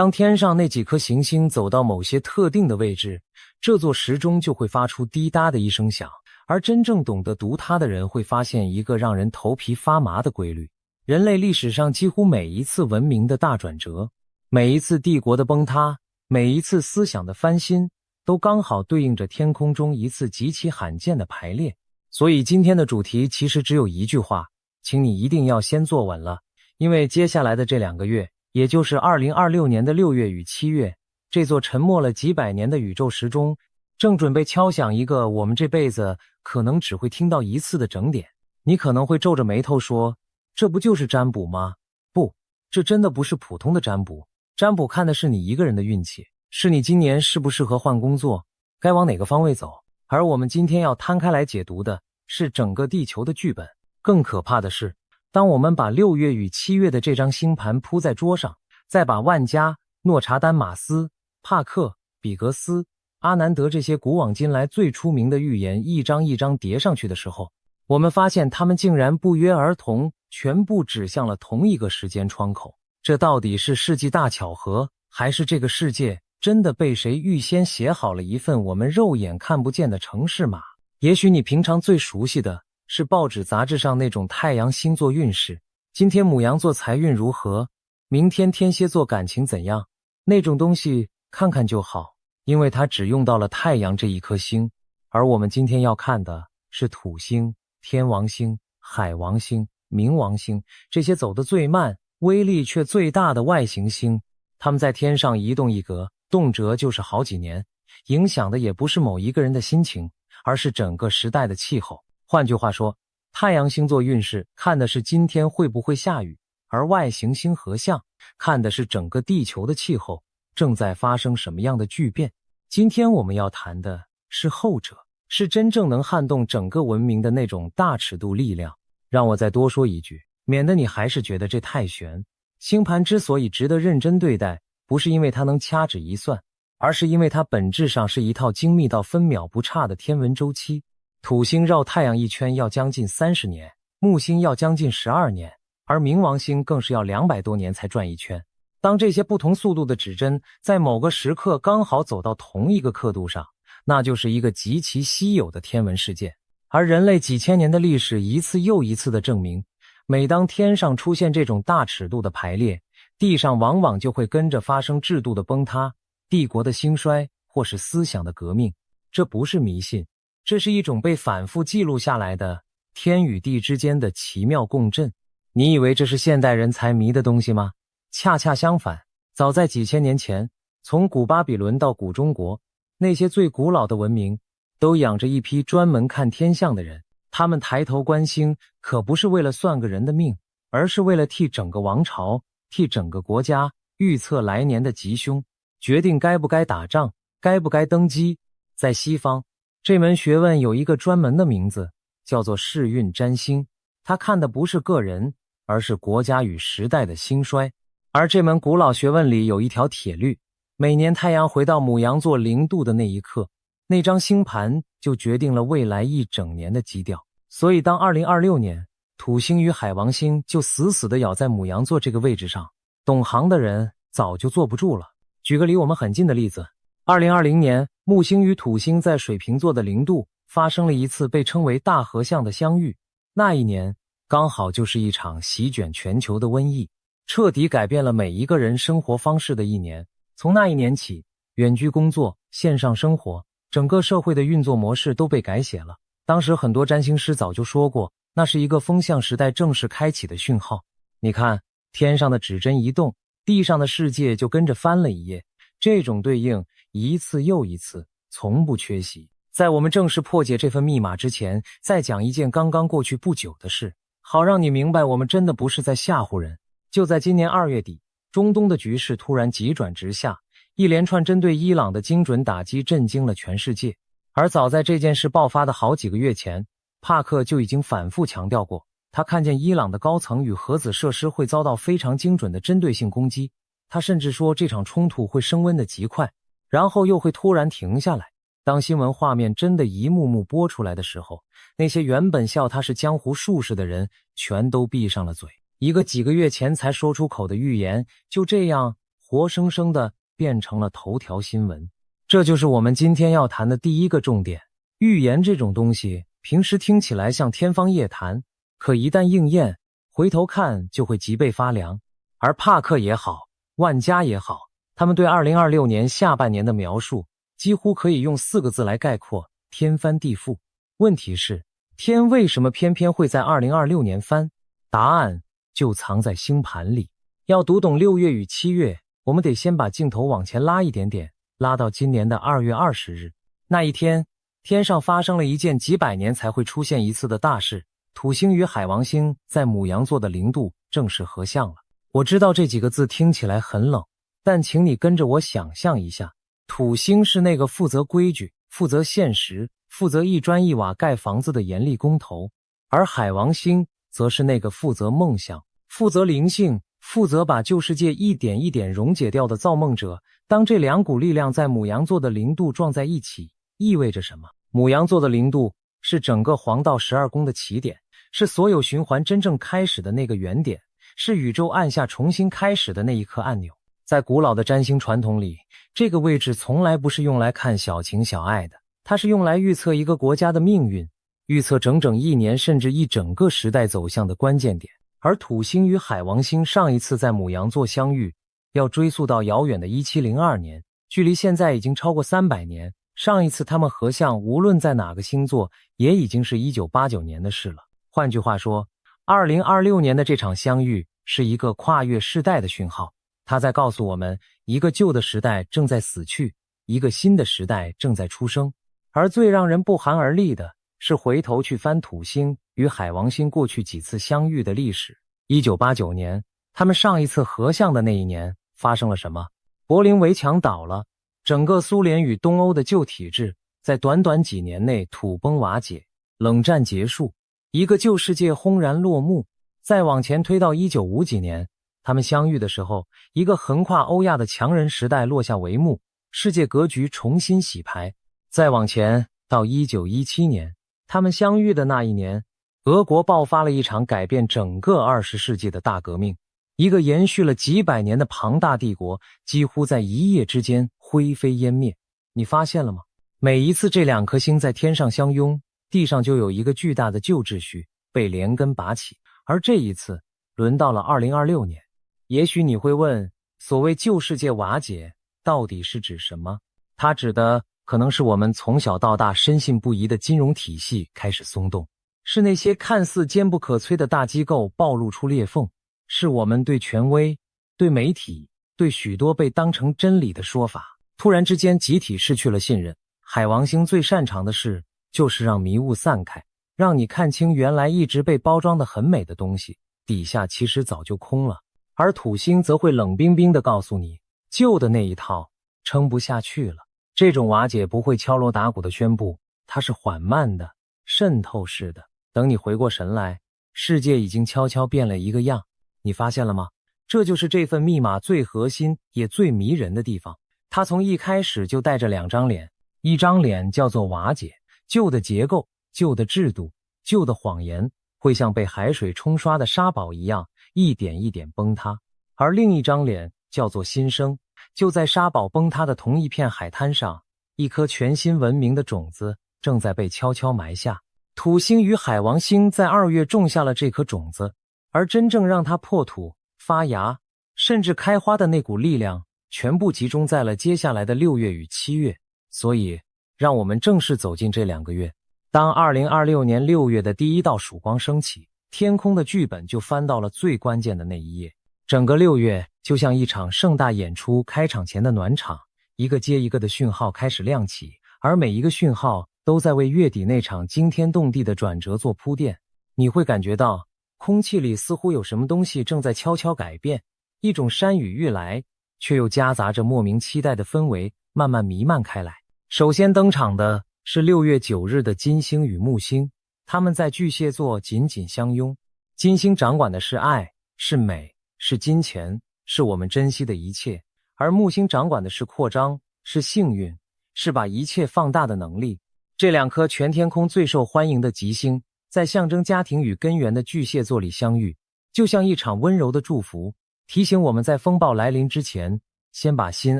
当天上那几颗行星走到某些特定的位置，这座时钟就会发出滴答的一声响，而真正懂得读它的人会发现一个让人头皮发麻的规律：人类历史上几乎每一次文明的大转折，每一次帝国的崩塌，每一次思想的翻新，都刚好对应着天空中一次极其罕见的排列。所以今天的主题其实只有一句话，请你一定要先坐稳了，因为接下来的这2个月，也就是2026年的6月与7月，这座沉默了几百年的宇宙时钟正准备敲响一个我们这辈子可能只会听到一次的整点。你可能会皱着眉头说，这不就是占卜吗？不，这真的不是普通的占卜。占卜看的是你一个人的运气，是你今年适不适合换工作，该往哪个方位走。而我们今天要摊开来解读的是整个地球的剧本。更可怕的是，当我们把6月与7月的这张星盘铺在桌上，再把万加、诺查丹马斯、帕克、比格斯、阿南德这些古往今来最出名的预言一张一张叠上去的时候，我们发现它们竟然不约而同，全部指向了同一个时间窗口。这到底是世纪大巧合，还是这个世界真的被谁预先写好了一份我们肉眼看不见的程式码？也许你平常最熟悉的是报纸杂志上那种太阳星座运势，今天牡羊座财运如何，明天天蝎座感情怎样，那种东西看看就好，因为它只用到了太阳这一颗星。而我们今天要看的是土星、天王星、海王星、冥王星，这些走得最慢，威力却最大的外行星。它们在天上一动一格，动辄就是好几年，影响的也不是某一个人的心情，而是整个时代的气候。换句话说，太阳星座运势看的是今天会不会下雨，而外行星合相看的是整个地球的气候正在发生什么样的巨变。今天我们要谈的是后者，是真正能撼动整个文明的那种大尺度力量。让我再多说一句，免得你还是觉得这太悬。星盘之所以值得认真对待，不是因为它能掐指一算，而是因为它本质上是一套精密到分秒不差的天文周期。土星绕太阳一圈要将近30年，木星要将近12年，而冥王星更是要200多年才转一圈。当这些不同速度的指针在某个时刻刚好走到同一个刻度上，那就是一个极其稀有的天文事件。而人类几千年的历史一次又一次地证明，每当天上出现这种大尺度的排列，地上往往就会跟着发生制度的崩塌、帝国的兴衰，或是思想的革命。这不是迷信，这是一种被反复记录下来的天与地之间的奇妙共振。你以为这是现代人才迷的东西吗？恰恰相反，早在几千年前，从古巴比伦到古中国，那些最古老的文明都养着一批专门看天象的人。他们抬头观星，可不是为了算个人的命，而是为了替整个王朝、替整个国家预测来年的吉凶，决定该不该打仗，该不该登基。在西方，这门学问有一个专门的名字，叫做世运占星。它看的不是个人，而是国家与时代的兴衰。而这门古老学问里有一条铁律，每年太阳回到牡羊座0度的那一刻，那张星盘就决定了未来一整年的基调。所以当2026年土星与海王星就死死地咬在牡羊座这个位置上，懂行的人早就坐不住了。举个离我们很近的例子，2020年木星与土星在水瓶座的0度发生了一次被称为大合相的相遇。那一年刚好就是一场席卷全球的瘟疫，彻底改变了每一个人生活方式的一年。从那一年起，远距工作、线上生活，整个社会的运作模式都被改写了。当时很多占星师早就说过，那是一个风向时代正式开启的讯号。你看，天上的指针一动，地上的世界就跟着翻了一页。这种对应一次又一次，从不缺席。在我们正式破解这份密码之前，再讲一件刚刚过去不久的事，好让你明白我们真的不是在吓唬人。就在今年2月底，中东的局势突然急转直下，一连串针对伊朗的精准打击震惊了全世界。而早在这件事爆发的好几个月前，帕克就已经反复强调过，他看见伊朗的高层与核子设施会遭到非常精准的针对性攻击。他甚至说这场冲突会升温得极快，然后又会突然停下来。当新闻画面真的一幕幕播出来的时候，那些原本笑他是江湖术士的人全都闭上了嘴。一个几个月前才说出口的预言，就这样活生生的变成了头条新闻。这就是我们今天要谈的第一个重点。预言这种东西，平时听起来像天方夜谭，可一旦应验，回头看就会脊背发凉。而帕克也好，万家也好，他们对2026年下半年的描述，几乎可以用4个字来概括：天翻地覆。问题是，天为什么偏偏会在2026年翻？答案就藏在星盘里。要读懂6月与7月，我们得先把镜头往前拉一点点，拉到今年的2月20日。那一天，天上发生了一件几百年才会出现一次的大事，土星与海王星在牡羊座的零度正式合相了。我知道这几个字听起来很冷，但请你跟着我想象一下，土星是那个负责规矩、负责现实、负责一砖一瓦盖房子的严厉工头，而海王星则是那个负责梦想、负责灵性、负责把旧世界一点一点溶解掉的造梦者。当这两股力量在牡羊座的零度撞在一起，意味着什么？牡羊座的零度是整个黄道12宫的起点，是所有循环真正开始的那个原点，是宇宙按下重新开始的那一颗按钮。在古老的占星传统里，这个位置从来不是用来看小情小爱的，它是用来预测一个国家的命运，预测整整1年甚至一整个时代走向的关键点。而土星与海王星上一次在牡羊座相遇，要追溯到遥远的1702年，距离现在已经超过300年。上一次他们合相，无论在哪个星座，也已经是1989年的事了。换句话说，2026年的这场相遇是一个跨越世代的讯号，它在告诉我们，一个旧的时代正在死去，一个新的时代正在出生。而最让人不寒而栗的是回头去翻土星与海王星过去几次相遇的历史。1989年，他们上一次合相的那一年发生了什么？柏林围墙倒了，整个苏联与东欧的旧体制在短短几年内土崩瓦解，冷战结束，一个旧世界轰然落幕。再往前推到1950几年，他们相遇的时候，一个横跨欧亚的强人时代落下帷幕，世界格局重新洗牌。再往前到1917年，他们相遇的那一年，俄国爆发了一场改变整个20世纪的大革命，一个延续了几百年的庞大帝国几乎在一夜之间灰飞烟灭。你发现了吗？每一次这两颗星在天上相拥，地上就有一个巨大的旧秩序被连根拔起。而这一次轮到了2026年。也许你会问，所谓旧世界瓦解到底是指什么？它指的可能是我们从小到大深信不疑的金融体系开始松动，是那些看似坚不可摧的大机构暴露出裂缝，是我们对权威、对媒体、对许多被当成真理的说法突然之间集体失去了信任。海王星最擅长的事就是让迷雾散开，让你看清原来一直被包装得很美的东西底下其实早就空了。而土星则会冷冰冰地告诉你，旧的那一套撑不下去了。这种瓦解不会敲锣打鼓的宣布，它是缓慢的、渗透式的。等你回过神来，世界已经悄悄变了一个样。你发现了吗？这就是这份密码最核心也最迷人的地方。它从一开始就带着2张脸，一张脸叫做瓦解，旧的结构、旧的制度、旧的谎言会像被海水冲刷的沙堡一样一点一点崩塌，而另一张脸叫做新生。就在沙堡崩塌的同一片海滩上，一颗全新文明的种子正在被悄悄埋下。土星与海王星在2月种下了这颗种子，而真正让它破土、发芽，甚至开花的那股力量，全部集中在了接下来的6月与7月。所以，让我们正式走进这2个月。当2026年6月的第一道曙光升起，天空的剧本就翻到了最关键的那一页。整个6月就像一场盛大演出开场前的暖场，一个接一个的讯号开始亮起，而每一个讯号都在为月底那场惊天动地的转折做铺垫。你会感觉到空气里似乎有什么东西正在悄悄改变，一种山雨欲来却又夹杂着莫名期待的氛围慢慢弥漫开来。首先登场的是6月9日的金星与木星，他们在巨蟹座紧紧相拥。金星掌管的是爱，是美，是金钱，是我们珍惜的一切，而木星掌管的是扩张，是幸运，是把一切放大的能力。这2颗全天空最受欢迎的吉星在象征家庭与根源的巨蟹座里相遇，就像一场温柔的祝福，提醒我们在风暴来临之前先把心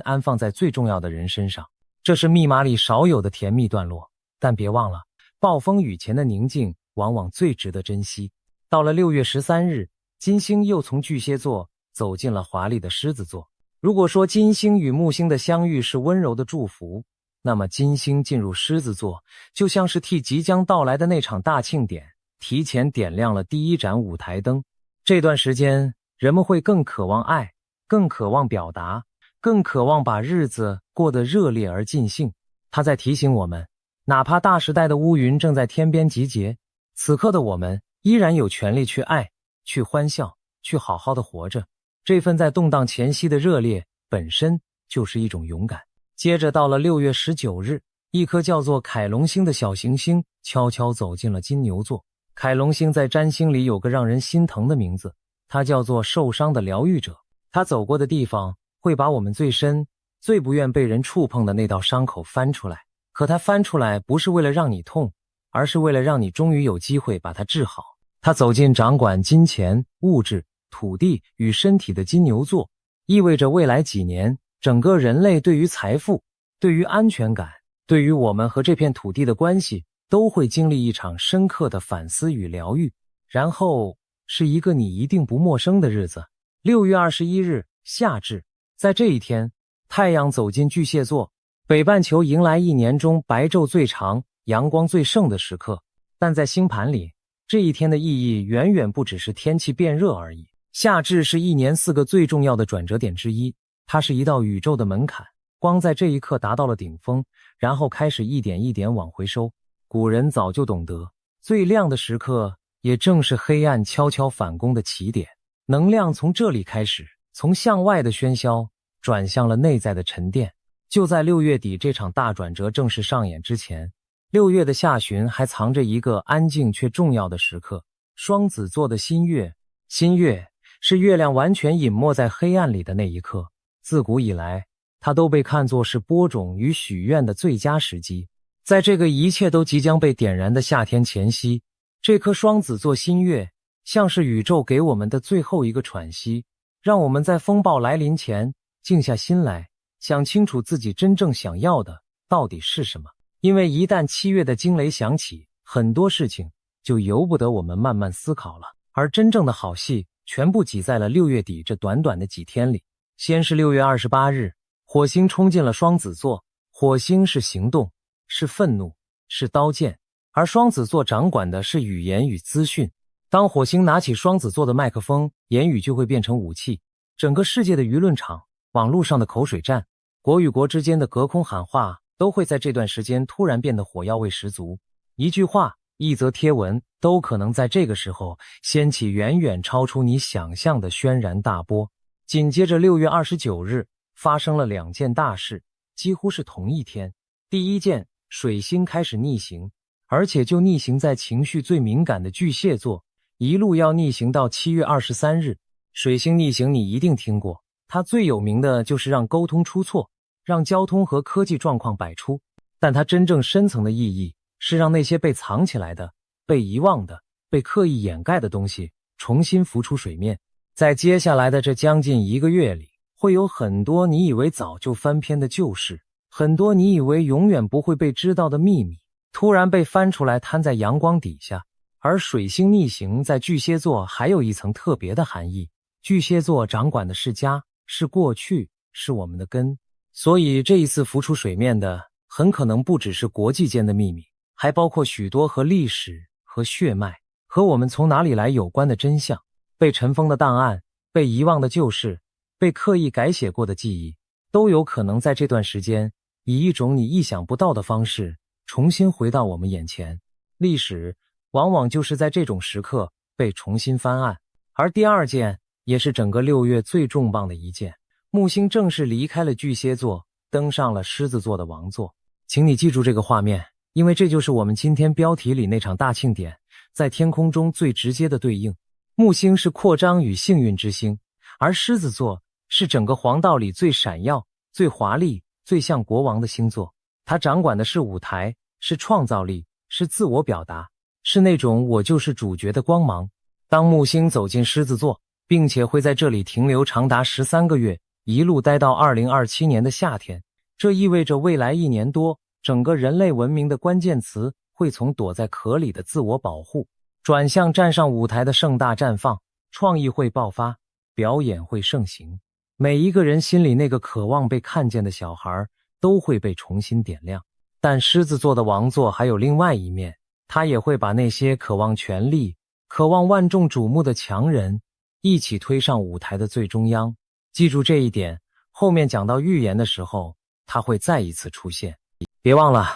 安放在最重要的人身上。这是密码里少有的甜蜜段落，但别忘了，暴风雨前的宁静往往最值得珍惜。到了6月13日，金星又从巨蟹座走进了华丽的狮子座。如果说金星与木星的相遇是温柔的祝福，那么金星进入狮子座，就像是替即将到来的那场大庆典提前点亮了第一盏舞台灯。这段时间，人们会更渴望爱，更渴望表达，更渴望把日子过得热烈而尽兴。它在提醒我们，哪怕大时代的乌云正在天边集结，此刻的我们依然有权利去爱，去欢笑，去好好的活着。这份在动荡前夕的热烈本身就是一种勇敢。接着到了6月19日，一颗叫做凯龙星的小行星悄悄走进了金牛座。凯龙星在占星里有个让人心疼的名字，它叫做受伤的疗愈者。它走过的地方会把我们最深、最不愿被人触碰的那道伤口翻出来。可它翻出来不是为了让你痛，而是为了让你终于有机会把它治好。它走进掌管金钱、物质、土地与身体的金牛座，意味着未来几年整个人类对于财富、对于安全感、对于我们和这片土地的关系都会经历一场深刻的反思与疗愈。然后是一个你一定不陌生的日子，6月21日，夏至。在这一天，太阳走进巨蟹座，北半球迎来一年中白昼最长、阳光最盛的时刻。但在星盘里，这一天的意义远远不只是天气变热而已。夏至是一年4个最重要的转折点之一，它是一道宇宙的门槛，光在这一刻达到了顶峰，然后开始一点一点往回收。古人早就懂得，最亮的时刻也正是黑暗悄悄反攻的起点。能量从这里开始，从向外的喧嚣转向了内在的沉淀。就在6月底这场大转折正式上演之前，6月的下旬还藏着一个安静却重要的时刻——双子座的新月。新月是月亮完全隐没在黑暗里的那一刻，自古以来，它都被看作是播种与许愿的最佳时机。在这个一切都即将被点燃的夏天前夕，这颗双子座新月像是宇宙给我们的最后一个喘息，让我们在风暴来临前静下心来，想清楚自己真正想要的到底是什么。因为一旦7月的惊雷响起，很多事情就由不得我们慢慢思考了，而真正的好戏全部挤在了6月底这短短的几天里。先是6月28日，火星冲进了双子座。火星是行动，是愤怒，是刀剑，而双子座掌管的是语言与资讯。当火星拿起双子座的麦克风，言语就会变成武器。整个世界的舆论场、网络上的口水战、国与国之间的隔空喊话，都会在这段时间突然变得火药味十足。一句话、一则贴文，都可能在这个时候掀起远远超出你想象的轩然大波。紧接着6月29日，发生了2件大事，几乎是同一天。第一件，水星开始逆行，而且就逆行在情绪最敏感的巨蟹座，一路要逆行到7月23日。水星逆行你一定听过，它最有名的就是让沟通出错，让交通和科技状况百出。但它真正深层的意义是让那些被藏起来的、被遗忘的、被刻意掩盖的东西重新浮出水面。在接下来的这将近1个月里，会有很多你以为早就翻篇的旧事，很多你以为永远不会被知道的秘密，突然被翻出来摊在阳光底下。而水星逆行在巨蟹座还有一层特别的含义，巨蟹座掌管的是家，是过去，是我们的根。所以这一次浮出水面的很可能不只是国际间的秘密，还包括许多和历史、和血脉、和我们从哪里来有关的真相。被尘封的档案，被遗忘的旧事，被刻意改写过的记忆，都有可能在这段时间以一种你意想不到的方式重新回到我们眼前。历史往往就是在这种时刻被重新翻案。而第二件，也是整个6月最重磅的一件，木星正式离开了巨蟹座，登上了狮子座的王座。请你记住这个画面，因为这就是我们今天标题里那场大庆典在天空中最直接的对应。木星是扩张与幸运之星，而狮子座是整个黄道里最闪耀、最华丽、最像国王的星座。它掌管的是舞台，是创造力，是自我表达，是那种我就是主角的光芒。当木星走进狮子座，并且会在这里停留长达13个月，一路待到2027年的夏天。这意味着未来1年多，整个人类文明的关键词会从躲在壳里的自我保护，转向站上舞台的盛大绽放，创意会爆发，表演会盛行。每一个人心里那个渴望被看见的小孩都会被重新点亮。但狮子座的王座还有另外一面，他也会把那些渴望权力、渴望万众瞩目的强人一起推上舞台的最中央。记住这一点，后面讲到预言的时候，他会再一次出现。别忘了，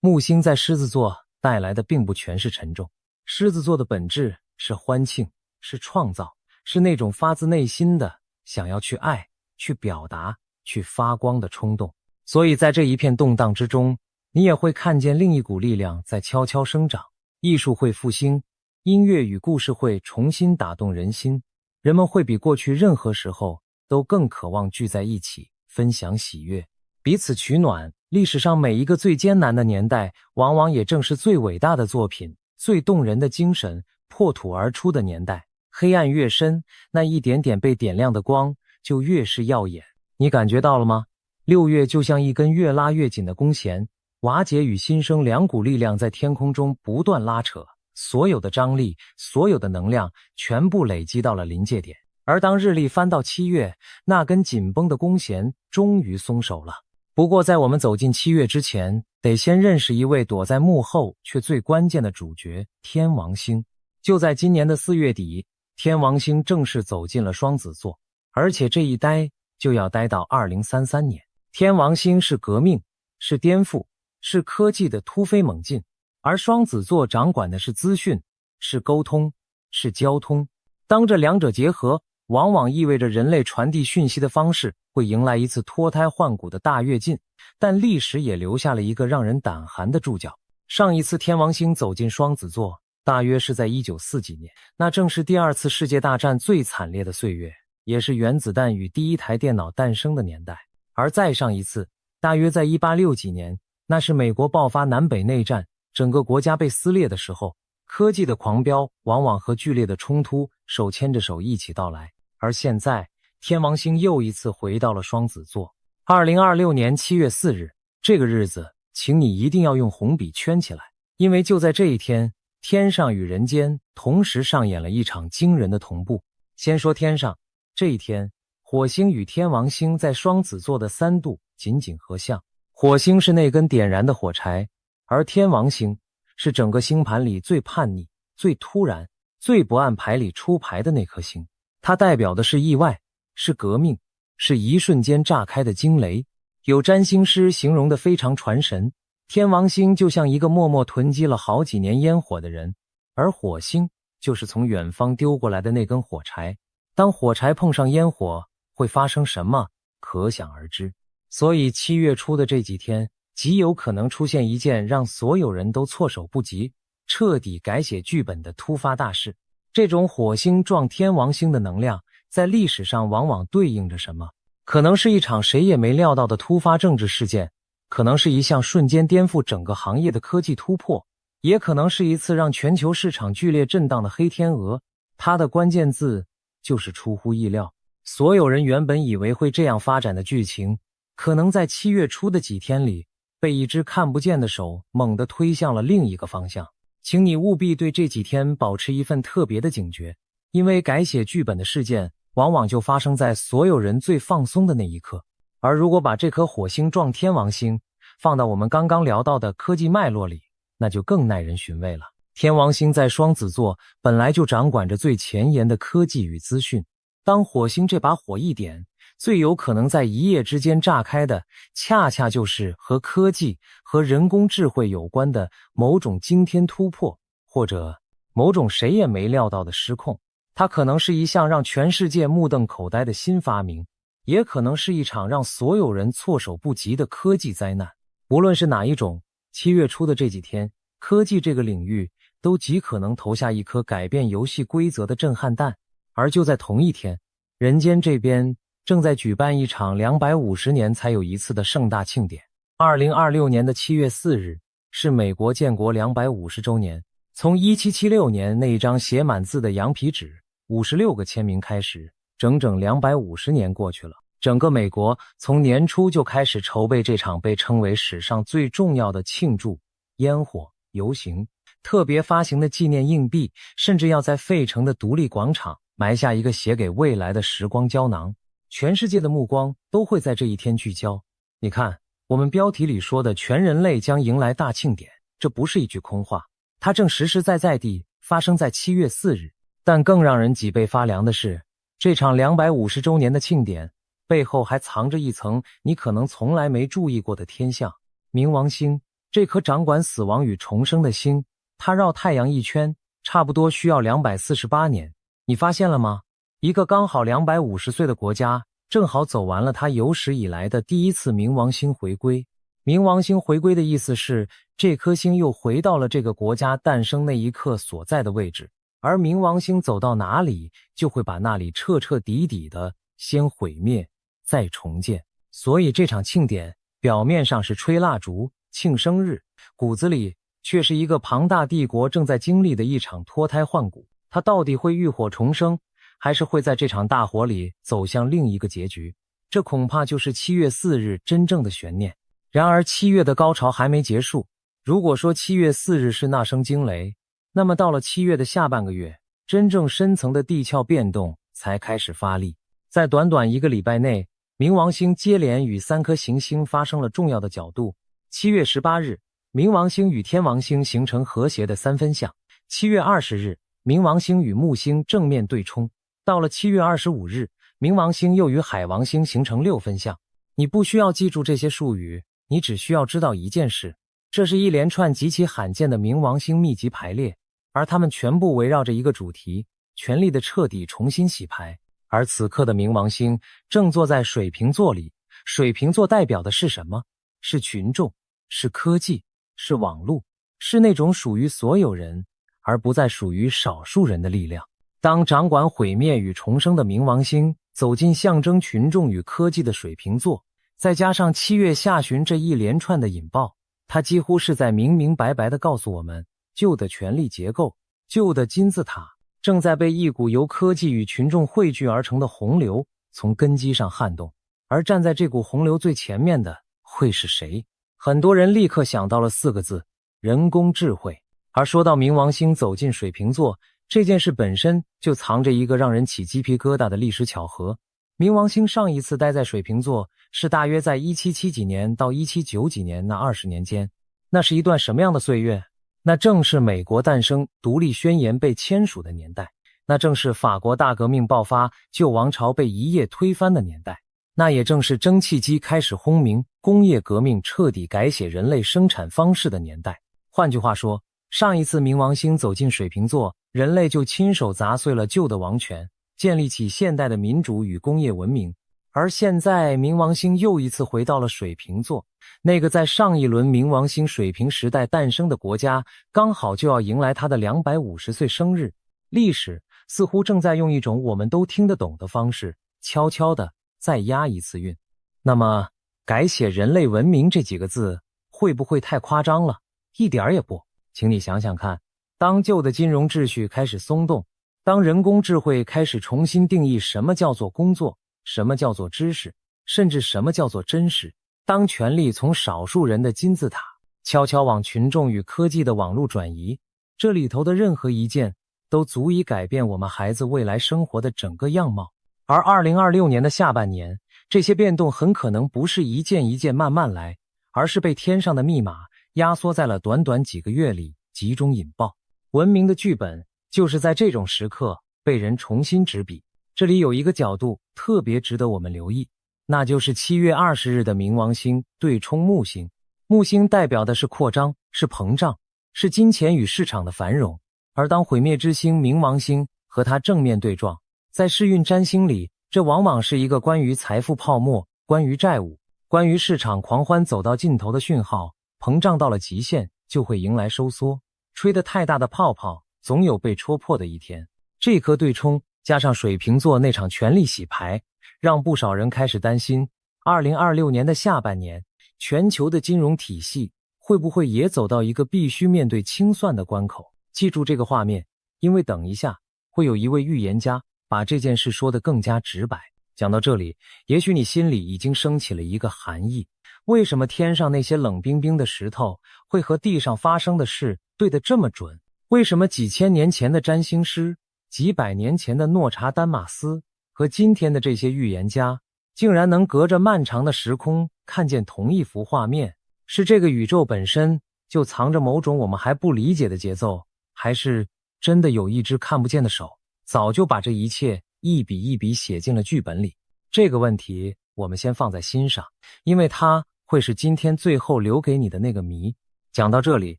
木星在狮子座带来的并不全是沉重。狮子座的本质是欢庆，是创造，是那种发自内心的想要去爱、去表达、去发光的冲动。所以在这一片动荡之中，你也会看见另一股力量在悄悄生长。艺术会复兴，音乐与故事会重新打动人心，人们会比过去任何时候都更渴望聚在一起，分享喜悦，彼此取暖。历史上每一个最艰难的年代，往往也正是最伟大的作品、最动人的精神破土而出的年代。黑暗越深，那一点点被点亮的光就越是耀眼。你感觉到了吗？6月就像一根越拉越紧的弓弦，瓦解与新生两股力量在天空中不断拉扯，所有的张力，所有的能量全部累积到了临界点。而当日历翻到7月，那根紧绷的弓弦终于松手了。不过在我们走进7月之前，得先认识一位躲在幕后却最关键的主角——天王星。就在今年的4月底，天王星正式走进了双子座，而且这一待就要待到2033年。天王星是革命，是颠覆，是科技的突飞猛进，而双子座掌管的是资讯，是沟通，是交通。当这两者结合，往往意味着人类传递讯息的方式会迎来一次脱胎换骨的大跃进。但历史也留下了一个让人胆寒的注脚。上一次天王星走进双子座大约是在1940几年，那正是第2次世界大战最惨烈的岁月，也是原子弹与第一台电脑诞生的年代。而再上一次大约在1860几年，那是美国爆发南北内战，整个国家被撕裂的时候。科技的狂飙往往和剧烈的冲突手牵着手一起到来。而现在天王星又一次回到了双子座。2026年7月4日，这个日子请你一定要用红笔圈起来，因为就在这一天，天上与人间同时上演了一场惊人的同步。先说天上，这一天火星与天王星在双子座的3度紧紧合相。火星是那根点燃的火柴，而天王星是整个星盘里最叛逆、最突然、最不按牌理出牌的那颗星。它代表的是意外，是革命，是一瞬间炸开的惊雷。有占星师形容的非常传神，天王星就像一个默默囤积了好几年烟火的人，而火星就是从远方丢过来的那根火柴。当火柴碰上烟火，会发生什么，可想而知。所以7月初的这几天，极有可能出现一件让所有人都措手不及、彻底改写剧本的突发大事。这种火星撞天王星的能量，在历史上往往对应着什么？可能是一场谁也没料到的突发政治事件，可能是一项瞬间颠覆整个行业的科技突破，也可能是一次让全球市场剧烈震荡的黑天鹅。它的关键字就是出乎意料。所有人原本以为会这样发展的剧情，可能在7月初的几天里被一只看不见的手猛地推向了另一个方向。请你务必对这几天保持一份特别的警觉，因为改写剧本的事件往往就发生在所有人最放松的那一刻。而如果把这颗火星撞天王星放到我们刚刚聊到的科技脉络里，那就更耐人寻味了。天王星在双子座本来就掌管着最前沿的科技与资讯，当火星这把火一点，最有可能在一夜之间炸开的，恰恰就是和科技、和人工智慧有关的某种惊天突破，或者某种谁也没料到的失控。它可能是一项让全世界目瞪口呆的新发明，也可能是一场让所有人措手不及的科技灾难。无论是哪一种，7月初的这几天，科技这个领域都极可能投下一颗改变游戏规则的震撼弹。而就在同一天，人间这边正在举办一场250年才有一次的盛大庆典。2026年的7月4日是美国建国250周年。从1776年那一张写满字的羊皮纸，56个签名开始，整整250年过去了。整个美国从年初就开始筹备这场被称为史上最重要的庆祝烟火游行，特别发行的纪念硬币，甚至要在费城的独立广场埋下一个写给未来的时光胶囊。全世界的目光都会在这一天聚焦。你看，我们标题里说的全人类将迎来大庆典，这不是一句空话，它正实实在在地发生在7月4日。但更让人脊背发凉的是，这场250周年的庆典背后还藏着一层你可能从来没注意过的天象。冥王星，这颗掌管死亡与重生的星，它绕太阳一圈差不多需要248年。你发现了吗？一个刚好250岁的国家正好走完了它有史以来的第一次冥王星回归。冥王星回归的意思是，这颗星又回到了这个国家诞生那一刻所在的位置，而冥王星走到哪里，就会把那里彻彻底底的先毁灭再重建。所以这场庆典表面上是吹蜡烛庆生日，骨子里却是一个庞大帝国正在经历的一场脱胎换骨。它到底会浴火重生，还是会在这场大火里走向另一个结局？这恐怕就是7月4日真正的悬念。然而7月的高潮还没结束，如果说7月4日是那声惊雷，那么到了7月的下半个月，真正深层的地壳变动才开始发力。在短短1个礼拜内，冥王星接连与3颗行星发生了重要的角度。7月18日，冥王星与天王星形成和谐的三分相。7月20日，冥王星与木星正面对冲。到了7月25日，冥王星又与海王星形成6分相。你不需要记住这些术语，你只需要知道一件事，这是一连串极其罕见的冥王星密集排列，而它们全部围绕着一个主题：权力的彻底重新洗牌。而此刻的冥王星正坐在水瓶座里，水瓶座代表的是什么？是群众，是科技，是网络，是那种属于所有人而不再属于少数人的力量。当掌管毁灭与重生的冥王星走进象征群众与科技的水瓶座，再加上7月下旬这一连串的引爆，它几乎是在明明白白地告诉我们，旧的权力结构，旧的金字塔正在被一股由科技与群众汇聚而成的洪流从根基上撼动。而站在这股洪流最前面的会是谁？很多人立刻想到了4个字：人工智慧。而说到冥王星走进水瓶座，这件事本身就藏着一个让人起鸡皮疙瘩的历史巧合。冥王星上一次待在水瓶座是大约在1770几年到1790几年那20年间。那是一段什么样的岁月？那正是美国诞生、独立宣言被签署的年代，那正是法国大革命爆发、旧王朝被一夜推翻的年代，那也正是蒸汽机开始轰鸣、工业革命彻底改写人类生产方式的年代。换句话说，上一次冥王星走进水瓶座，人类就亲手砸碎了旧的王权，建立起现代的民主与工业文明。而现在冥王星又一次回到了水瓶座，那个在上一轮冥王星水瓶时代诞生的国家刚好就要迎来它的250岁生日。历史似乎正在用一种我们都听得懂的方式悄悄地再押一次韵。那么改写人类文明这几个字会不会太夸张了？一点也不。请你想想看，当旧的金融秩序开始松动，当人工智慧开始重新定义什么叫做工作，什么叫做知识，甚至什么叫做真实，当权力从少数人的金字塔悄悄往群众与科技的网络转移，这里头的任何一件都足以改变我们孩子未来生活的整个样貌。而2026年的下半年，这些变动很可能不是一件一件慢慢来，而是被天上的密码压缩在了短短几个月里集中引爆。文明的剧本就是在这种时刻被人重新执笔。这里有一个角度特别值得我们留意，那就是7月20日的冥王星对冲木星。木星代表的是扩张，是膨胀，是金钱与市场的繁荣。而当毁灭之星冥王星和它正面对撞，在世运占星里，这往往是一个关于财富泡沫、关于债务、关于市场狂欢走到尽头的讯号。膨胀到了极限，就会迎来收缩。吹得太大的泡泡，总有被戳破的一天。这颗对冲加上水瓶座那场权力洗牌，让不少人开始担心2026年的下半年，全球的金融体系会不会也走到一个必须面对清算的关口。记住这个画面，因为等一下会有一位预言家把这件事说得更加直白。讲到这里，也许你心里已经升起了一个含义：为什么天上那些冷冰冰的石头会和地上发生的事对得这么准？为什么几千年前的占星师、几百年前的诺查丹马斯和今天的这些预言家，竟然能隔着漫长的时空看见同一幅画面？是这个宇宙本身就藏着某种我们还不理解的节奏，还是真的有一只看不见的手，早就把这一切一笔一笔写进了剧本里？这个问题我们先放在心上，因为它会是今天最后留给你的那个谜。讲到这里，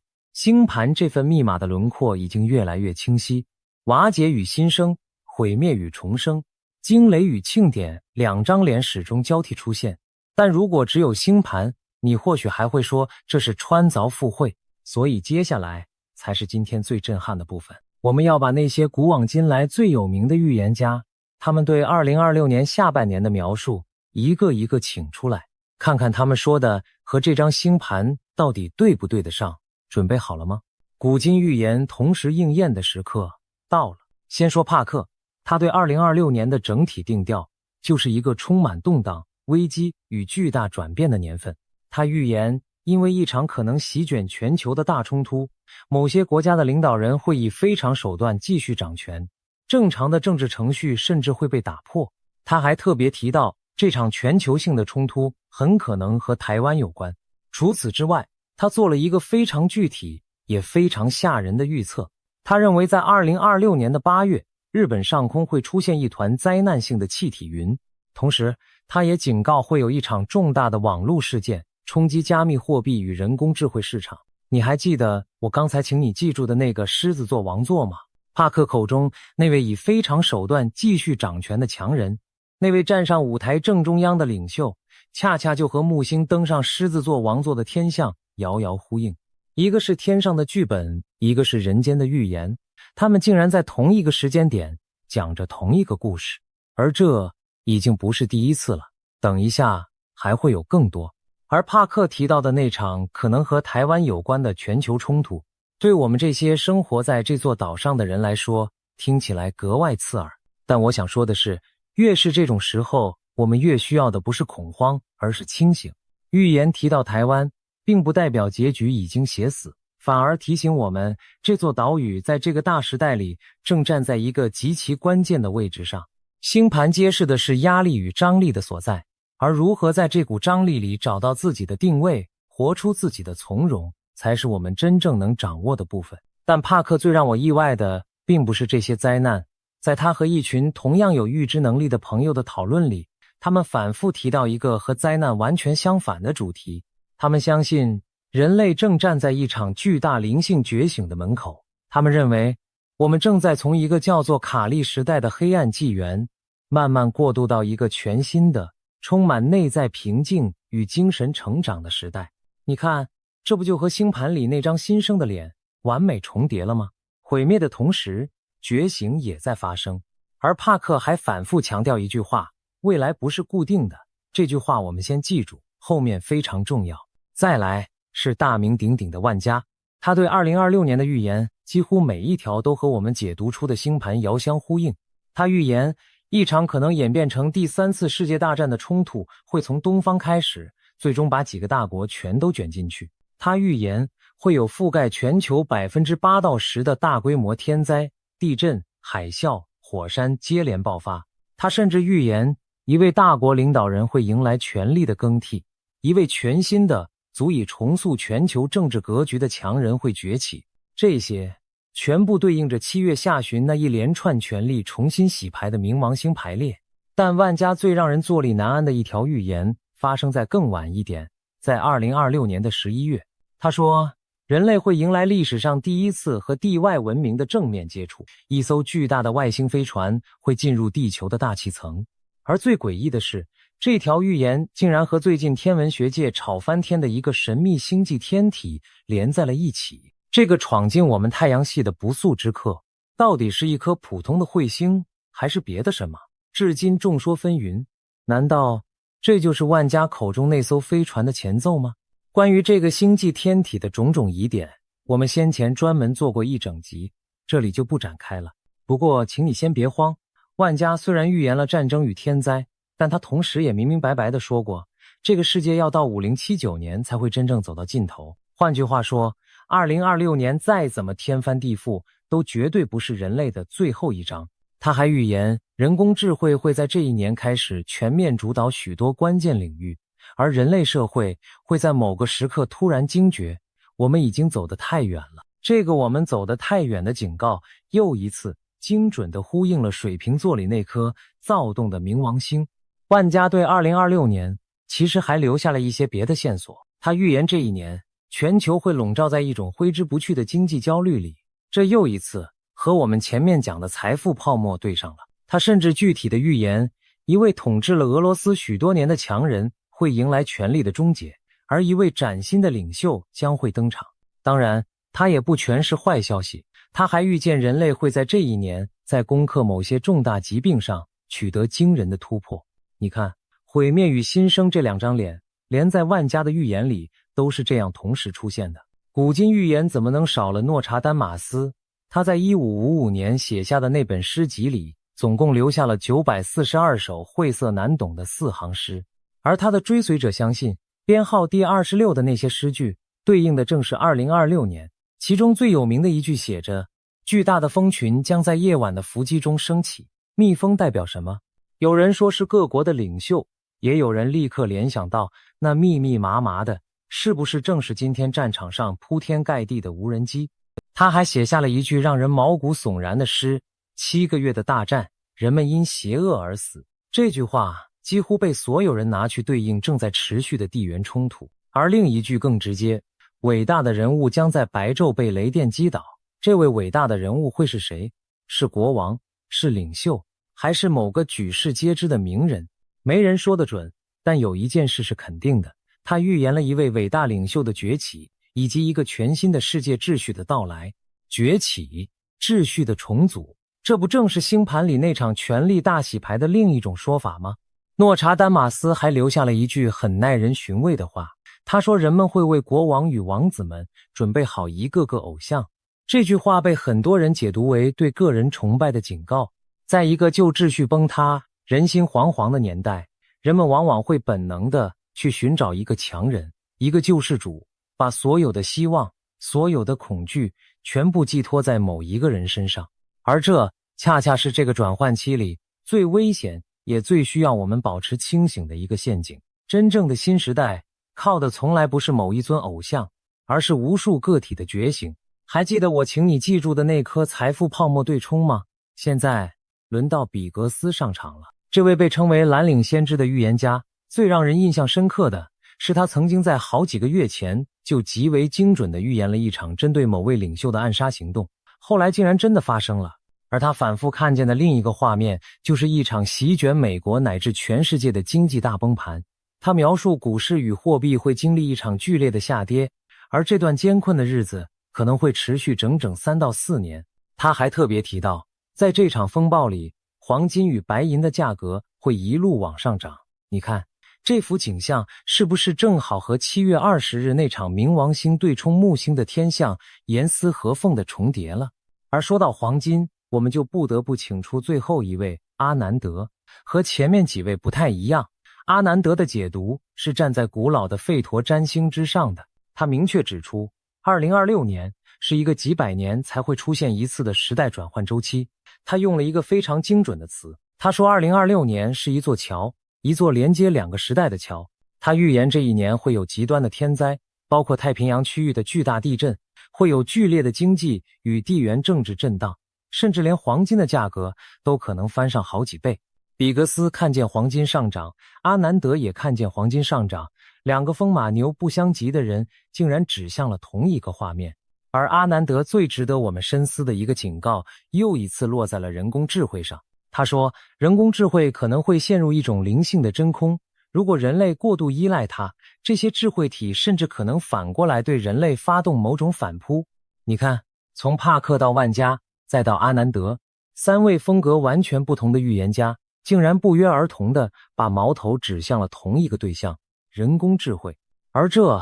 星盘这份密码的轮廓已经越来越清晰，瓦解与新生，毁灭与重生，惊雷与庆典，两张脸始终交替出现。但如果只有星盘，你或许还会说这是穿凿附会。所以接下来才是今天最震撼的部分，我们要把那些古往今来最有名的预言家，他们对2026年下半年的描述，一个一个请出来，看看他们说的和这张星盘到底对不对得上。准备好了吗？古今预言同时应验的时刻到了。先说帕克，他对2026年的整体定调就是一个充满动荡、危机与巨大转变的年份。他预言，因为一场可能席卷全球的大冲突，某些国家的领导人会以非常手段继续掌权，正常的政治程序甚至会被打破。他还特别提到，这场全球性的冲突很可能和台湾有关。除此之外，他做了一个非常具体也非常吓人的预测。他认为在2026年的8月，日本上空会出现一团灾难性的气体云。同时，他也警告会有一场重大的网络事件冲击加密货币与人工智慧市场。你还记得我刚才请你记住的那个狮子座王座吗？帕克口中那位以非常手段继续掌权的强人，那位站上舞台正中央的领袖，恰恰就和木星登上狮子座王座的天象遥遥呼应。一个是天上的剧本，一个是人间的预言，他们竟然在同一个时间点讲着同一个故事。而这已经不是第一次了，等一下还会有更多。而帕克提到的那场可能和台湾有关的全球冲突，对我们这些生活在这座岛上的人来说，听起来格外刺耳。但我想说的是，越是这种时候，我们越需要的不是恐慌，而是清醒。预言提到台湾，并不代表结局已经写死，反而提醒我们，这座岛屿在这个大时代里正站在一个极其关键的位置上。星盘揭示的是压力与张力的所在，而如何在这股张力里找到自己的定位，活出自己的从容，才是我们真正能掌握的部分。但帕克最让我意外的，并不是这些灾难。在他和一群同样有预知能力的朋友的讨论里，他们反复提到一个和灾难完全相反的主题。他们相信人类正站在一场巨大灵性觉醒的门口。他们认为，我们正在从一个叫做卡利时代的黑暗纪元，慢慢过渡到一个全新的充满内在平静与精神成长的时代。你看，这不就和星盘里那张新生的脸完美重叠了吗？毁灭的同时，觉醒也在发生。而帕克还反复强调一句话，未来不是固定的。这句话我们先记住，后面非常重要。再来是大名鼎鼎的万家，他对2026年的预言几乎每一条都和我们解读出的星盘遥相呼应。他预言一场可能演变成第3次世界大战的冲突会从东方开始，最终把几个大国全都卷进去。他预言会有覆盖全球 8% 到10% 的大规模天灾、地震、海啸、火山接连爆发。他甚至预言一位大国领导人会迎来权力的更替，一位全新的足以重塑全球政治格局的强人会崛起。这些全部对应着7月下旬那一连串权力重新洗牌的冥王星排列。但万家最让人坐立难安的一条预言发生在更晚一点，在2026年的11月。他说，人类会迎来历史上第一次和地外文明的正面接触，一艘巨大的外星飞船会进入地球的大气层。而最诡异的是，这条预言竟然和最近天文学界吵翻天的一个神秘星际天体连在了一起。这个闯进我们太阳系的不速之客，到底是一颗普通的彗星，还是别的什么？至今众说纷纭。难道这就是万家口中那艘飞船的前奏吗？关于这个星际天体的种种疑点，我们先前专门做过一整集，这里就不展开了。不过请你先别慌，万家虽然预言了战争与天灾，但他同时也明明白白地说过，这个世界要到5079年才会真正走到尽头。换句话说，2026年再怎么天翻地覆，都绝对不是人类的最后一章。他还预言，人工智慧会在这一年开始全面主导许多关键领域，而人类社会会在某个时刻突然惊觉，我们已经走得太远了。这个我们走得太远的警告，又一次精准地呼应了水瓶座里那颗躁动的冥王星。万家对2026年其实还留下了一些别的线索。他预言这一年，全球会笼罩在一种挥之不去的经济焦虑里，这又一次和我们前面讲的财富泡沫对上了。他甚至具体的预言，一位统治了俄罗斯许多年的强人会迎来权力的终结，而一位崭新的领袖将会登场。当然，他也不全是坏消息，他还预见人类会在这一年在攻克某些重大疾病上取得惊人的突破。你看，毁灭与新生这两张脸，连在万家的预言里都是这样同时出现的。古今预言怎么能少了诺查丹马斯？他在1555年写下的那本诗集里，总共留下了942首晦涩难懂的4行诗，而他的追随者相信，编号第26的那些诗句对应的正是2026年。其中最有名的一句写着：巨大的蜂群将在夜晚的伏击中升起。蜜蜂代表什么？有人说是各国的领袖，也有人立刻联想到那密密麻麻的，是不是正是今天战场上铺天盖地的无人机？他还写下了一句让人毛骨悚然的诗：7个月的大战，人们因邪恶而死。这句话几乎被所有人拿去对应正在持续的地缘冲突。而另一句更直接，伟大的人物将在白昼被雷电击倒。这位伟大的人物会是谁？是国王？是领袖？还是某个举世皆知的名人？没人说得准，但有一件事是肯定的，他预言了一位伟大领袖的崛起，以及一个全新的世界秩序的到来。崛起，秩序的重组，这不正是星盘里那场权力大洗牌的另一种说法吗？诺查丹马斯还留下了一句很耐人寻味的话，他说人们会为国王与王子们准备好一个个偶像。这句话被很多人解读为对个人崇拜的警告。在一个旧秩序崩塌、人心惶惶的年代，人们往往会本能地去寻找一个强人，一个救世主，把所有的希望、所有的恐惧全部寄托在某一个人身上。而这恰恰是这个转换期里最危险也最需要我们保持清醒的一个陷阱。真正的新时代靠的从来不是某一尊偶像，而是无数个体的觉醒。还记得我请你记住的那颗财富泡沫对冲吗？现在轮到比格斯上场了。这位被称为蓝领先知的预言家，最让人印象深刻的是他曾经在好几个月前就极为精准地预言了一场针对某位领袖的暗杀行动，后来竟然真的发生了。而他反复看见的另一个画面，就是一场席卷美国乃至全世界的经济大崩盘。他描述股市与货币会经历一场剧烈的下跌，而这段艰困的日子可能会持续整整3到4年。他还特别提到，在这场风暴里，黄金与白银的价格会一路往上涨。你看，这幅景象是不是正好和7月20日那场冥王星对冲木星的天象严丝合缝地重叠了？而说到黄金，我们就不得不请出最后一位阿南德。和前面几位不太一样，阿南德的解读是站在古老的吠陀占星之上的。他明确指出，2026年是一个几百年才会出现一次的时代转换周期。他用了一个非常精准的词，他说2026年是一座桥，一座连接2个时代的桥。他预言这一年会有极端的天灾，包括太平洋区域的巨大地震，会有剧烈的经济与地缘政治震荡，甚至连黄金的价格都可能翻上好几倍。比格斯看见黄金上涨，阿南德也看见黄金上涨，两个风马牛不相及的人竟然指向了同一个画面。而阿南德最值得我们深思的一个警告，又一次落在了人工智慧上。他说，人工智慧可能会陷入一种灵性的真空，如果人类过度依赖它，这些智慧体甚至可能反过来对人类发动某种反扑。你看，从帕克到万家，再到阿南德，3位风格完全不同的预言家，竟然不约而同地把矛头指向了同一个对象——人工智慧。而这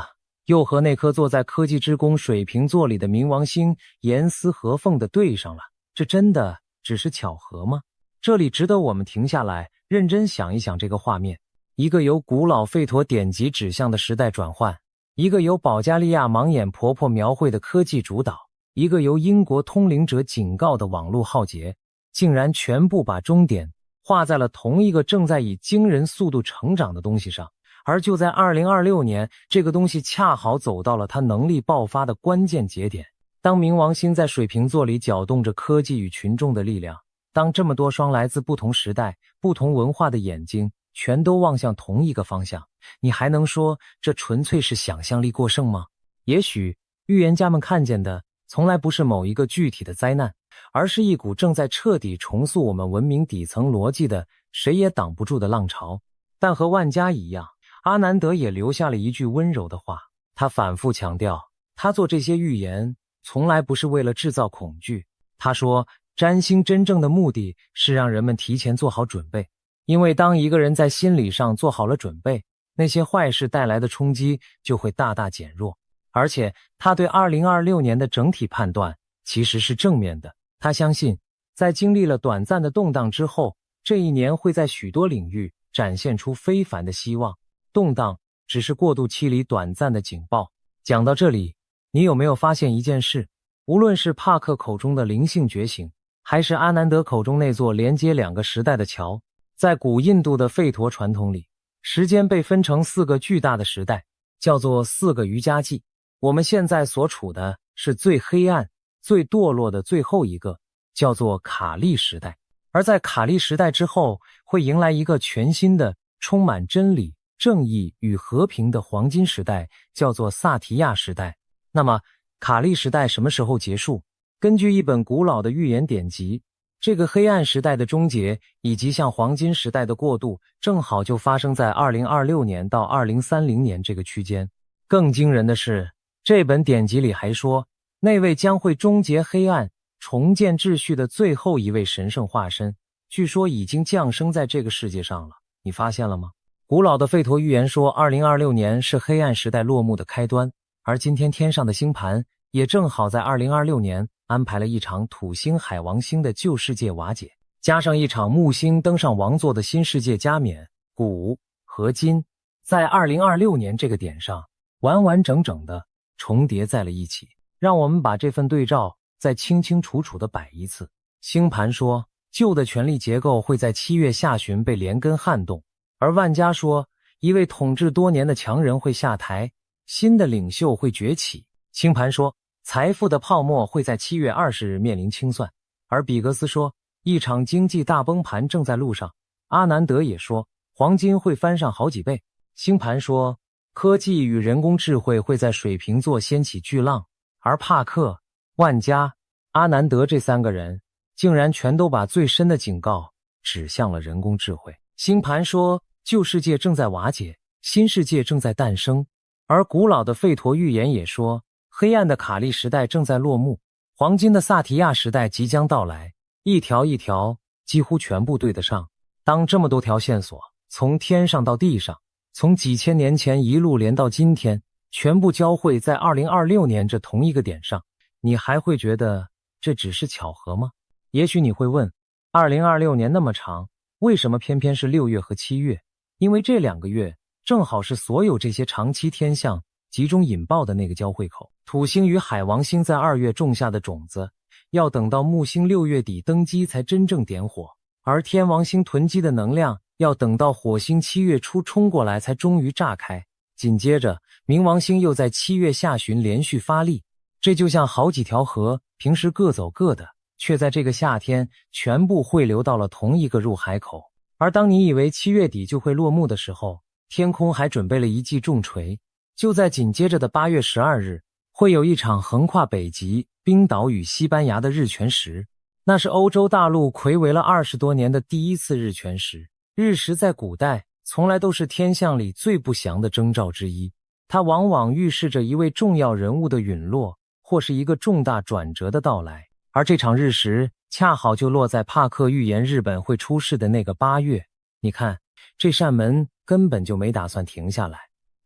又和那颗坐在科技之宫水瓶座里的冥王星严丝合缝地对上了。这真的只是巧合吗？这里值得我们停下来认真想一想这个画面，一个由古老吠陀典籍指向的时代转换，一个由保加利亚盲眼婆婆描绘的科技主导，一个由英国通灵者警告的网络浩劫，竟然全部把终点画在了同一个正在以惊人速度成长的东西上。而就在2026年，这个东西恰好走到了它能力爆发的关键节点。当冥王星在水瓶座里搅动着科技与群众的力量，当这么多双来自不同时代、不同文化的眼睛全都望向同一个方向，你还能说这纯粹是想象力过剩吗？也许预言家们看见的从来不是某一个具体的灾难，而是一股正在彻底重塑我们文明底层逻辑的谁也挡不住的浪潮。但和万家一样，阿南德也留下了一句温柔的话，他反复强调，他做这些预言从来不是为了制造恐惧。他说，占星真正的目的是让人们提前做好准备，因为当一个人在心理上做好了准备，那些坏事带来的冲击就会大大减弱。而且他对2026年的整体判断其实是正面的，他相信在经历了短暂的动荡之后，这一年会在许多领域展现出非凡的希望。动荡只是过渡期里短暂的警报。讲到这里，你有没有发现一件事？无论是帕克口中的灵性觉醒，还是阿南德口中那座连接两个时代的桥，在古印度的吠陀传统里，时间被分成4个巨大的时代，叫做4个瑜伽纪。我们现在所处的是最黑暗、最堕落的最后一个，叫做卡利时代。而在卡利时代之后，会迎来一个全新的、充满真理、正义与和平的黄金时代，叫做萨提亚时代。那么卡利时代什么时候结束？根据一本古老的预言典籍，这个黑暗时代的终结以及向黄金时代的过渡，正好就发生在2026年到2030年这个区间。更惊人的是，这本典籍里还说，那位将会终结黑暗、重建秩序的最后一位神圣化身，据说已经降生在这个世界上了。你发现了吗？古老的吠陀预言说2026年是黑暗时代落幕的开端，而今天天上的星盘也正好在2026年安排了一场土星海王星的旧世界瓦解，加上一场木星登上王座的新世界加冕，古和金在2026年这个点上完完整整的重叠在了一起。让我们把这份对照再清清楚楚地摆一次。星盘说，旧的权力结构会在7月下旬被连根撼动，而万家说，一位统治多年的强人会下台，新的领袖会崛起。星盘说，财富的泡沫会在7月20日面临清算，而比格斯说，一场经济大崩盘正在路上。阿南德也说，黄金会翻上好几倍。星盘说，科技与人工智慧会在水瓶座掀起巨浪，而帕克、万家、阿南德这3个人竟然全都把最深的警告指向了人工智慧。星盘说，旧世界正在瓦解，新世界正在诞生，而古老的吠陀预言也说，黑暗的卡利时代正在落幕，黄金的萨提亚时代即将到来。一条一条几乎全部对得上。当这么多条线索从天上到地上，从几千年前一路连到今天，全部交汇在2026年这同一个点上，你还会觉得这只是巧合吗？也许你会问，2026年那么长，为什么偏偏是6月和7月？因为这2个月正好是所有这些长期天象集中引爆的那个交汇口。土星与海王星在2月种下的种子，要等到木星6月底登基才真正点火，而天王星囤积的能量要等到火星7月初冲过来才终于炸开。紧接着冥王星又在7月下旬连续发力，这就像好几条河，平时各走各的，却在这个夏天全部汇流到了同一个入海口。而当你以为7月底就会落幕的时候，天空还准备了一记重锤。就在紧接着的8月12日，会有一场横跨北极、冰岛与西班牙的日全食，那是欧洲大陆睽违了20多年的第一次日全食。日食在古代从来都是天象里最不祥的征兆之一，它往往预示着一位重要人物的陨落，或是一个重大转折的到来。而这场日食恰好就落在帕克预言日本会出事的那个8月。你看，这扇门根本就没打算停下来。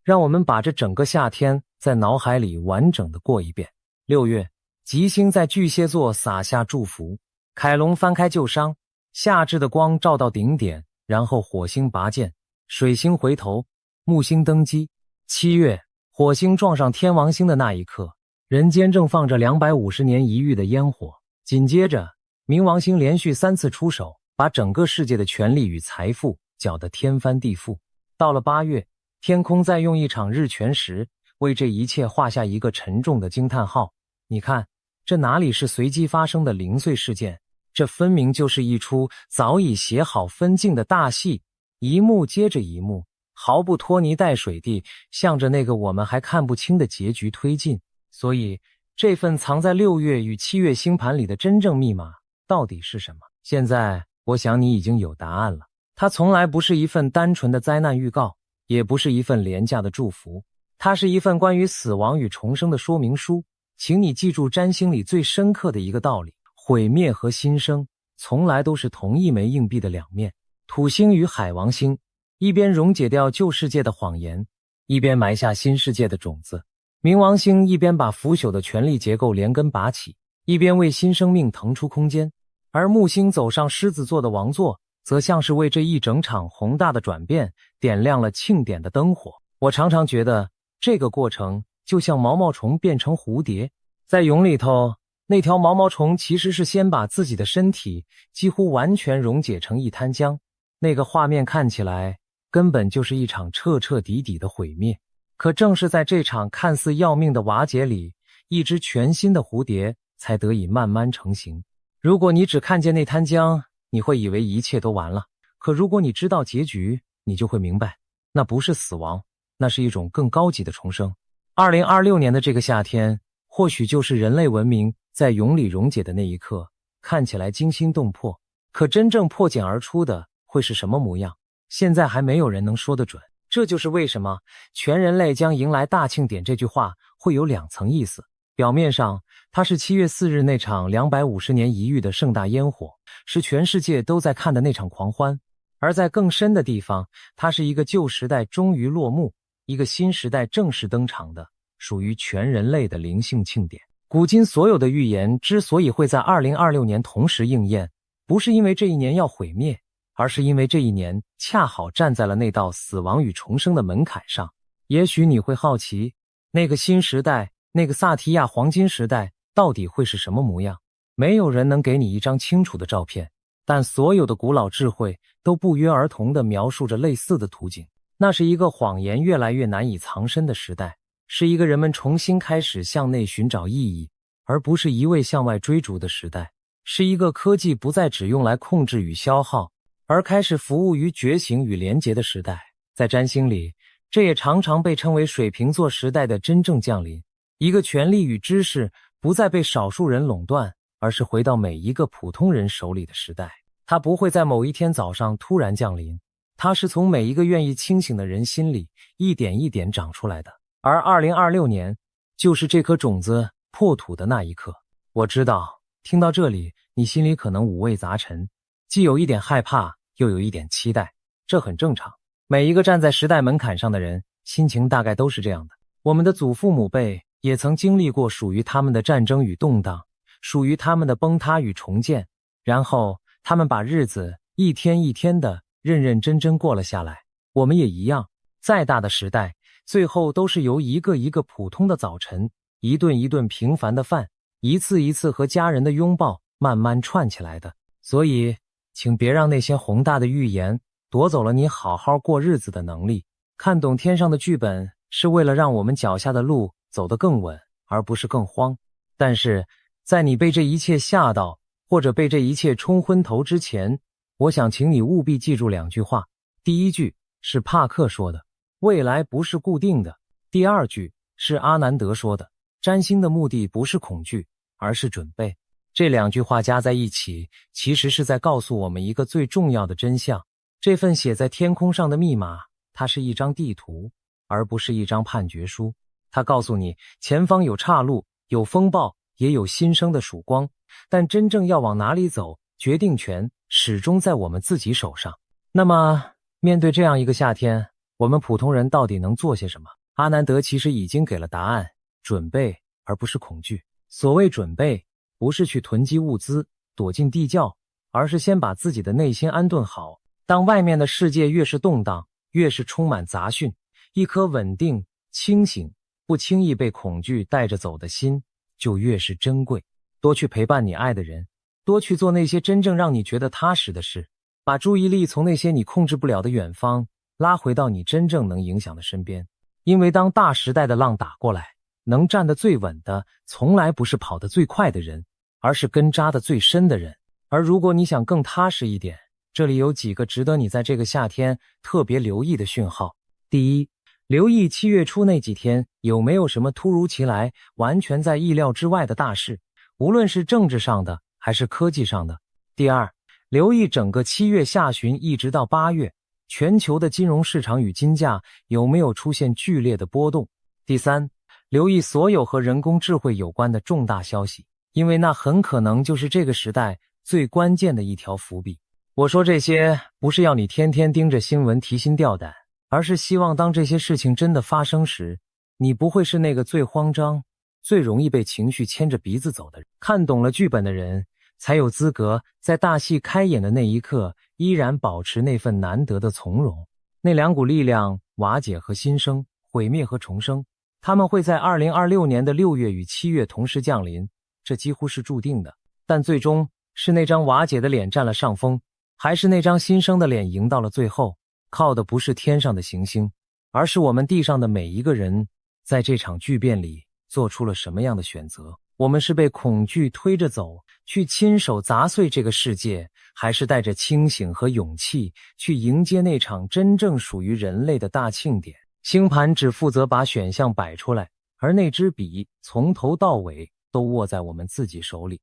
让我们把这整个夏天在脑海里完整的过一遍。6月，吉星在巨蟹座洒下祝福，凯龙翻开旧伤，夏至的光照到顶点，然后火星拔剑，水星回头，木星登基。7月，火星撞上天王星的那一刻，人间正放着250年一遇的烟火。紧接着，冥王星连续3次出手，把整个世界的权力与财富搅得天翻地覆。到了8月，天空再用一场日全食为这一切画下一个沉重的惊叹号。你看，这哪里是随机发生的零碎事件，这分明就是一出早已写好分镜的大戏，一幕接着一幕，毫不拖泥带水地向着那个我们还看不清的结局推进。所以，这份藏在6月与7月星盘里的真正密码到底是什么？现在，我想你已经有答案了。它从来不是一份单纯的灾难预告，也不是一份廉价的祝福，它是一份关于死亡与重生的说明书。请你记住占星里最深刻的一个道理：毁灭和新生从来都是同一枚硬币的两面。土星与海王星一边溶解掉旧世界的谎言，一边埋下新世界的种子。冥王星一边把腐朽的权力结构连根拔起，一边为新生命腾出空间。而木星走上狮子座的王座，则像是为这一整场宏大的转变点亮了庆典的灯火。我常常觉得这个过程就像毛毛虫变成蝴蝶，在蛹里头，那条毛毛虫其实是先把自己的身体几乎完全溶解成一滩浆，那个画面看起来根本就是一场彻彻底底的毁灭。可正是在这场看似要命的瓦解里，一只全新的蝴蝶才得以慢慢成型。如果你只看见那滩浆，你会以为一切都完了。可如果你知道结局，你就会明白，那不是死亡，那是一种更高级的重生。2026年的这个夏天，或许就是人类文明在蛹里溶解的那一刻，看起来惊心动魄。可真正破茧而出的会是什么模样？现在还没有人能说得准。这就是为什么全人类将迎来大庆典这句话会有2层意思。表面上，它是7月4日那场250年一遇的盛大烟火，是全世界都在看的那场狂欢；而在更深的地方，它是一个旧时代终于落幕，一个新时代正式登场的，属于全人类的灵性庆典。古今所有的预言之所以会在2026年同时应验，不是因为这一年要毁灭，而是因为这一年恰好站在了那道死亡与重生的门槛上。也许你会好奇，那个新时代，那个萨提亚黄金时代到底会是什么模样？没有人能给你一张清楚的照片，但所有的古老智慧都不约而同地描述着类似的图景。那是一个谎言越来越难以藏身的时代，是一个人们重新开始向内寻找意义，而不是一味向外追逐的时代，是一个科技不再只用来控制与消耗，而开始服务于觉醒与连结的时代。在占星里，这也常常被称为水瓶座时代的真正降临。一个权力与知识不再被少数人垄断，而是回到每一个普通人手里的时代。它不会在某一天早上突然降临，它是从每一个愿意清醒的人心里一点一点长出来的。而2026年就是这颗种子破土的那一刻。我知道，听到这里，你心里可能五味杂陈，既有一点害怕，又有一点期待。这很正常，每一个站在时代门槛上的人，心情大概都是这样的。我们的祖父母辈也曾经历过属于他们的战争与动荡，属于他们的崩塌与重建，然后他们把日子一天一天的认认真真过了下来。我们也一样，再大的时代，最后都是由一个一个普通的早晨，一顿一顿平凡的饭，一次一次和家人的拥抱慢慢串起来的。所以，请别让那些宏大的预言夺走了你好好过日子的能力。看懂天上的剧本，是为了让我们脚下的路走得更稳，而不是更慌。但是，在你被这一切吓到，或者被这一切冲昏头之前，我想请你务必记住2句话。第一句是帕克说的，未来不是固定的。第2句是阿南德说的，占星的目的不是恐惧，而是准备。这2句话加在一起，其实是在告诉我们一个最重要的真相。这份写在天空上的密码，它是一张地图，而不是一张判决书。它告诉你，前方有岔路，有风暴，也有新生的曙光，但真正要往哪里走，决定权始终在我们自己手上。那么，面对这样一个夏天，我们普通人到底能做些什么？阿南德其实已经给了答案：准备，而不是恐惧。所谓准备，不是去囤积物资，躲进地窖，而是先把自己的内心安顿好，当外面的世界越是动荡，越是充满杂讯，一颗稳定、清醒、不轻易被恐惧带着走的心就越是珍贵。多去陪伴你爱的人，多去做那些真正让你觉得踏实的事，把注意力从那些你控制不了的远方拉回到你真正能影响的身边。因为当大时代的浪打过来，能站得最稳的从来不是跑得最快的人，而是根扎得最深的人。而如果你想更踏实一点，这里有几个值得你在这个夏天特别留意的讯号。第一，留意7月初那几天有没有什么突如其来、完全在意料之外的大事，无论是政治上的还是科技上的。第二，留意整个7月下旬一直到8月，全球的金融市场与金价有没有出现剧烈的波动。第三，留意所有和人工智慧有关的重大消息，因为那很可能就是这个时代最关键的一条伏笔。我说这些不是要你天天盯着新闻提心吊胆，而是希望当这些事情真的发生时，你不会是那个最慌张、最容易被情绪牵着鼻子走的人。看懂了剧本的人，才有资格在大戏开演的那一刻依然保持那份难得的从容。那两股力量，瓦解和新生，毁灭和重生，他们会在2026年的6月与7月同时降临，这几乎是注定的。但最终是那张瓦解的脸占了上风，还是那张新生的脸赢到了最后，靠的不是天上的行星，而是我们地上的每一个人在这场巨变里做出了什么样的选择。我们是被恐惧推着走，去亲手砸碎这个世界，还是带着清醒和勇气去迎接那场真正属于人类的大庆典？星盘只负责把选项摆出来，而那支笔从头到尾都握在我们自己手里。